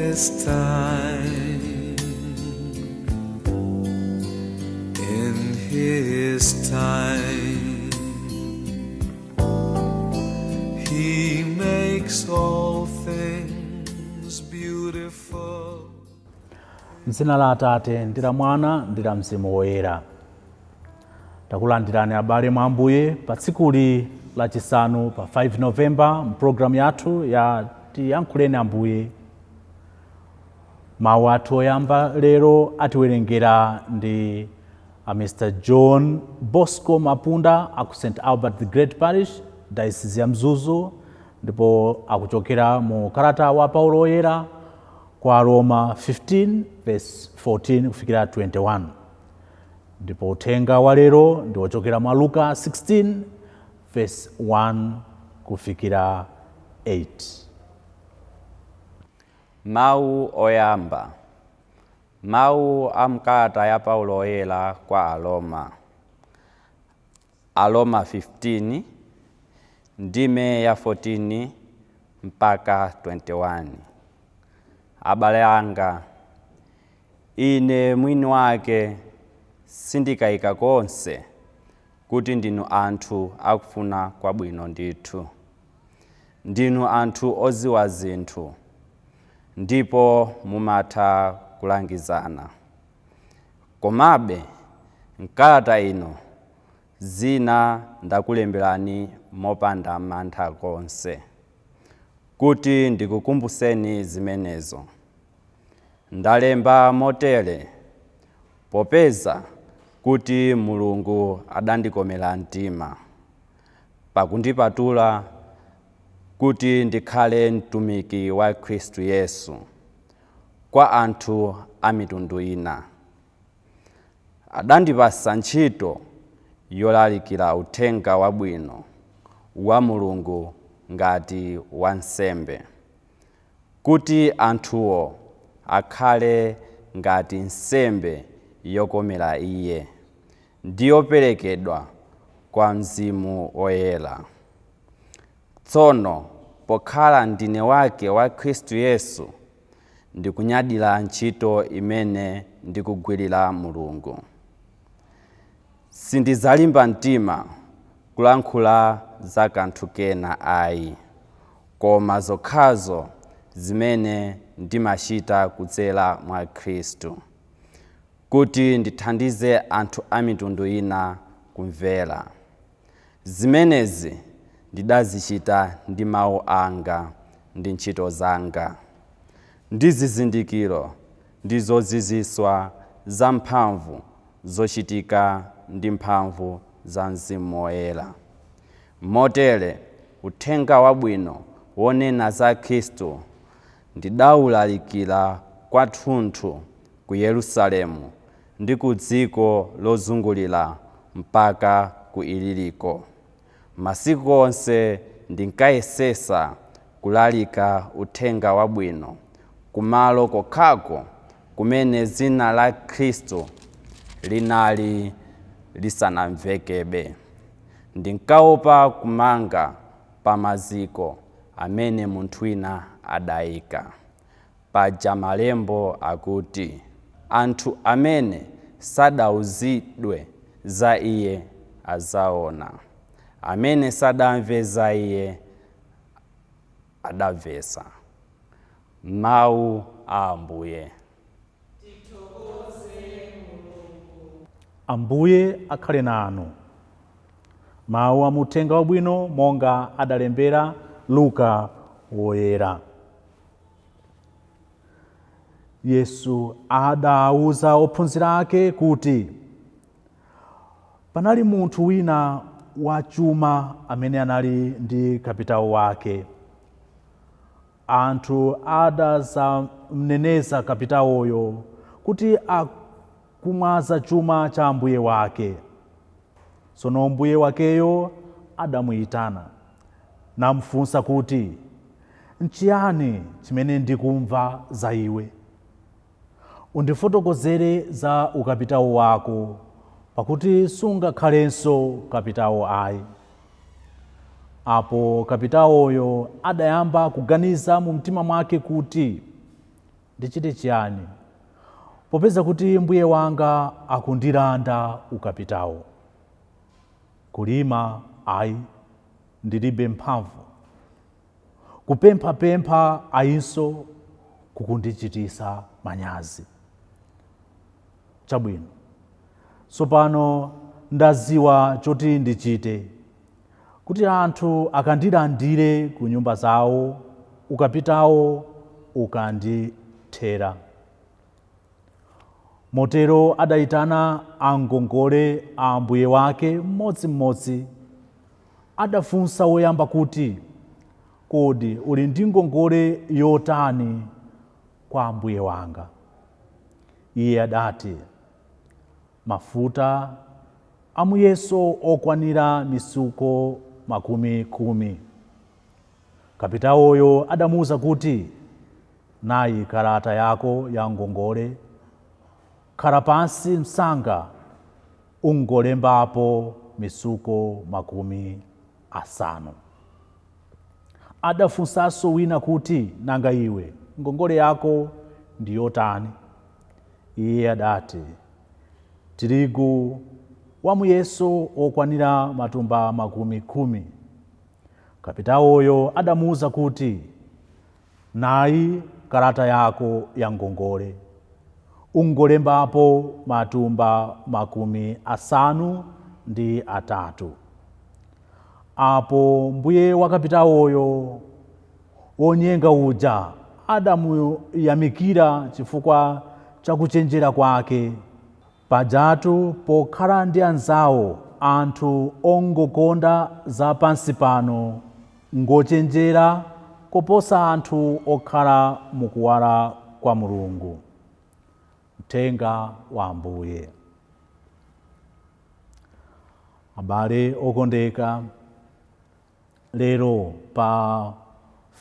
his time, in his time, he makes all things beautiful. M'dzina la Atate ndi la Mwana ndi la Mzimu Woyera. Takulandirani abale mwa Ambuye pa tsikuli lachisanu pa 5 Novemba mpulogalamu yathu ya Tiyankhuleni Ambuye. Mawu athu oyamba lero atiwerengera ndi Mr. John Bosco Mapunda aku St. Albert the Great Parish, Diocese ya Mzuzu, ndipo akuchokera mu kalata wa Paulo Oyera kwa Roma 15 verse 14 kufikira 21. Ndipo uthenga wa lero ndi wochokera mwa Luka 16 verse 1 kufikira 8. Mawu oyamba. Mawu a mkalata ya Paulo Oyera kwa Aroma. Aroma 15 ndime ya 14 mpaka 21. Abale anga, ine mwini wake sindikayika konse kuti ndinu anthu akufuna kwabwino ndithu. Ndinu anthu oziwa zinthu, ndipo mumatha kulangizana. Komabe mkalata ino zina ndakulemberani mopanda mantha konse, kuti ndikukumbuseni zimenezo. Ndalemba motere popeza kuti Mulungu adandikomera mtima pakundipatula kuti ndikhale mtumiki wa Khristu Yesu kwa anthu a mitundu ina. Adandipasa ntchito yolalikira uthenga wabwino wa Mulungu ngati wansembe, kuti anthuwo akhale ngati nsembe yokomera Iye ndi yoperekedwa kwa Mzimu Woyera. Tsono pokhala ndine wake wa Khristu Yesu, ndikunyadira ntchito imene ndikugwirira Mulungu. Sindizalimba mtima kulankhula za kanthu kena ayi, koma zokhazo zimene ndimachita kudzera mwa Khristu, kuti ndithandize anthu a mitundu ina kumvera. Zimenezi ndidazichita ndi mawu anga ndi ntchito zanga, ndi zizindikiro ndi zozizwiswa za mphamvu zochitika ndi mphamvu za Mzimu Woyera. Motere uthenga wabwino wonena za Khristu ndidawulalikira kwathunthu ku Yerusalemu ndi ku dziko lozungulira mpaka ku Iliriko. Masiku onse ndinkayesesa kulalika uthenga wabwino kumalo kokhako kumene dzina la Khristu linali lisanamvekebe. Ndinkaopa kumanga pa maziko amene munthu wina adayika. Paja malembo akuti, anthu amene sadauzidwe za Iye azaona, amene sadamve za Iye adamvesa. Mawu a Ambuye. Ambuye akhale nanu. Mawu a uthenga wabwino monga adalembera Luka Woyera. Yesu adawuza ophunzira ake kuti panali munthu wina wachuma amene anali ndi kapitawo wake. Anthu adazamneneza kapitawoyo kuti akumwaza chuma cha mbuye wake. Tsono mbuye wakeyo adamuyitana namfunsa kuti, "Nchiyani chimene ndikumva za iwe? Undifotokozere za ukapitawo wako, pakuti sungakhalenso kapitawo ayi." Apo kapitawoyo adayamba kuganiza mu mtima mwake kuti, ndichite chiyani popeza kuti mbuye wanga akundilanda ukapitawo? Kulima ayi, ndilibe mphamvu. Kupemphapempha ayinso kukundichitisa manyazi. Chabwino, tsopano ndaziwa choti ndichite, kuti anthu akandilandire ku nyumba zawo, ukapitawo ukandithera. Motero adayitana angongole a mbuye wake mmodzimmodzi. Adafunsa woyamba kuti, kodi uli ndi ngongole yotani kwa mbuye wanga? Iye adati, mafuta amuyeso okwanira misuko 10. Kapitawoyo adamuwuza kuti, nayi kalata yako ya ngongole, khala pansi msanga ungolembapo misuko 50. Adafunsanso wina kuti, nanga iwe ngongole yako ndi yotani? Iye adati, tirigu wamuyeso okwanira matumba 10. Kapitawoyo adamuwuza kuti, nayi kalata yako ya ngongole, ungolembapo matumba 53. Apo mbuye wa kapitawoyo wonyenga uja adamuyamikira chifukwa cha kuchenjera kwake. Pajatu pokhala ndi anzawo anthu ongokonda za pansi pano ngochenjera koposa anthu okhala mukuwala kwa Mulungu. Mthenga wa Ambuye. Abale okondeka, lero pa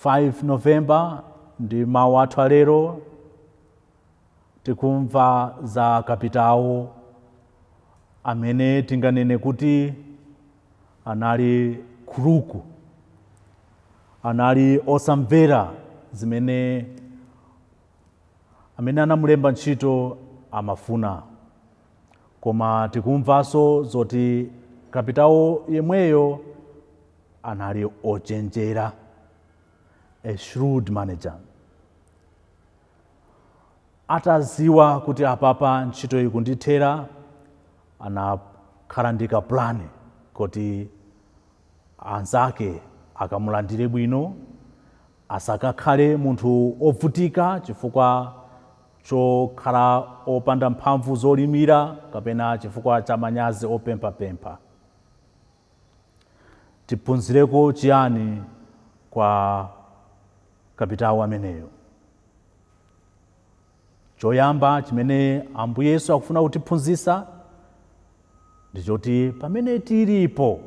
5 Novemba ndi mawu athu alero tikumva za Kapitawo amene tinganene kuti anali khuluku, anali osamvera zimene amene anamulemba ntchito amafuna. Koma tikumvanso zoti Kapitawo yemweyo anali ochenjera, a shrewd manager. Ataziwa kuti apapa ntchito ikundithera, anakhala ndi plani kuti anzake akamulandire bwino, asakakhale munthu ovutika chifukwa chokhala opanda mphamvu zolimira kapena chifukwa cha manyazi opemphapempha. Tiphunzireko chiyani kwa Kapitawo ameneyo? Choyamba chimene Ambuye Yesu akufuna kutiphunzitsa ndi choti pamene tilipo,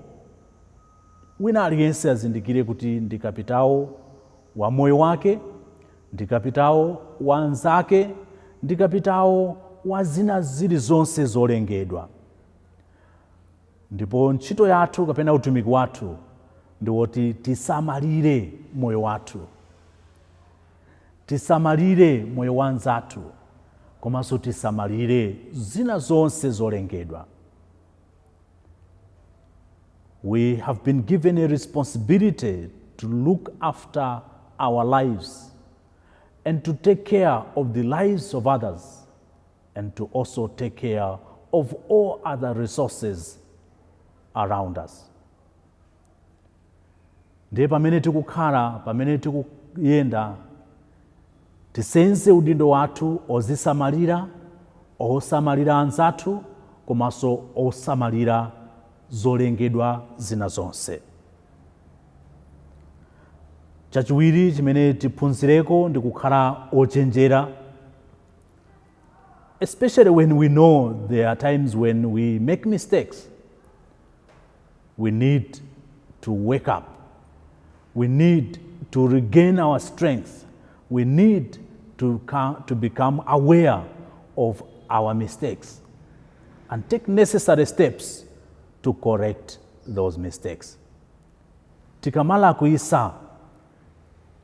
wina aliyense azindikire kuti ndi Kapitawo wa moyo wake, ndi Kapitawo wa anzake, ndi Kapitawo wa zina zilizonse zolengedwa. Ndipo ntchito yathu kapena utumiki wathu ndi woti tisamalire moyo wathu, tisamalire moyo wa anzathu, komanso tisamalire zina zonse zolengedwa. We have been given a responsibility to look after our lives and to take care of the lives of others and to also take care of all other resources around us. Ndiye pamene tikukhala, pamene tikuyenda, tisenze udindo wathu ozisamalira, osamalira anzathu, komanso osamalira zolengedwa zina zonse. Chachiwiri chimene tiphunzireko ndi kukhala ochenjera, especially when we know there are times when we make mistakes. We need to wake up. We need to regain our strength. We need to become aware of our mistakes and take necessary steps to correct those mistakes. Tikamala kuisa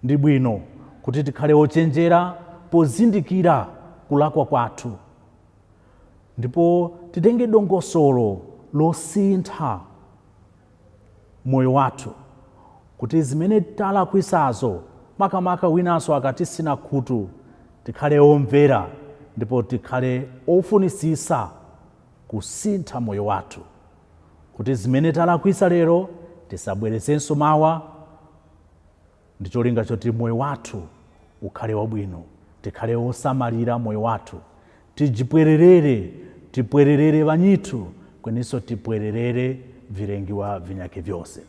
ndi bwino kuti tikhale ochenjera pozindikira kulakwa kwathu, ndipo titenge dongosolo losintha moyo wathu, kuti zimene talakwisazo makamaka winanso akatisina khutu tikhale omvera ndipo tikhale ofunisisa kusintha moyo wathu, kuti zimene talakwisa lero tisabwerezenso mawa, ndi cholinga choti moyo wathu ukhale wabwino, tikhale osamalira moyo wathu, tipwererere vanyithu kweninso tipwererere vilengiwa vinyake vyose.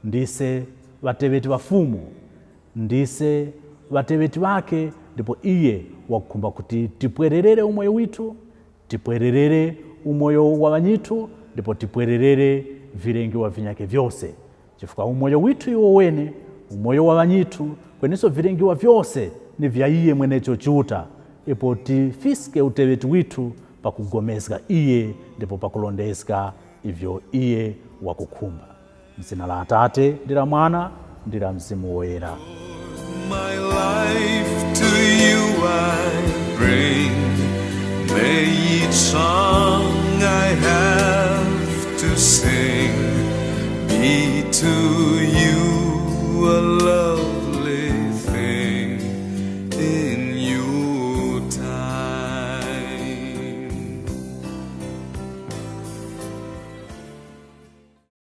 Ndise vateveti vafumu, ndise vateveti vake, ndipo iye wakukhumba kuti tipwererere umoyo withu, tipwererere umoyo wa vanyithu, ndipo tipwererere vilengiwa vinyake vyose, chifukwa umoyo withu iwo wene, umoyo wa vanyithu kweninso vilengiwa vyose ni vya iye mwenecho chuta, ipo tifiske uteveti withu pakugomezga iye ndipo pakulondezga ivyo iye wakukhumba. M'dzina la Atate ndi la Mwana ndi la Mzimu Woyera. My life to you I bring. May each song I have to sing be to you a love